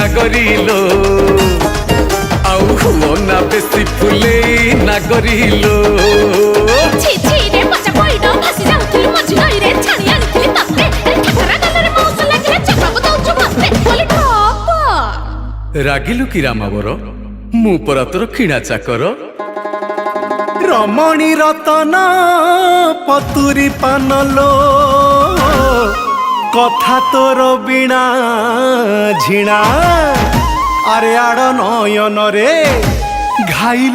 নাগরিলো আউ হুও না বেশি ফুলে নাগরিলো ছি ছি রে পচা কইডো ভাসি যাউଥିଲି মঝি নই রে ছানি আনিଥିଲି ততে ঠাকরা গালরে মাউস লাগিলে চাপাবো দউଛୁ মতে বলি ঠপ রাগিলু কি রামাবর মু পরা তোর কিଣା চাকর রমণী রতন পতুরি পানলো কথা তোর বিনা ঝিণা আরে আড় নয়ন রে ঘাই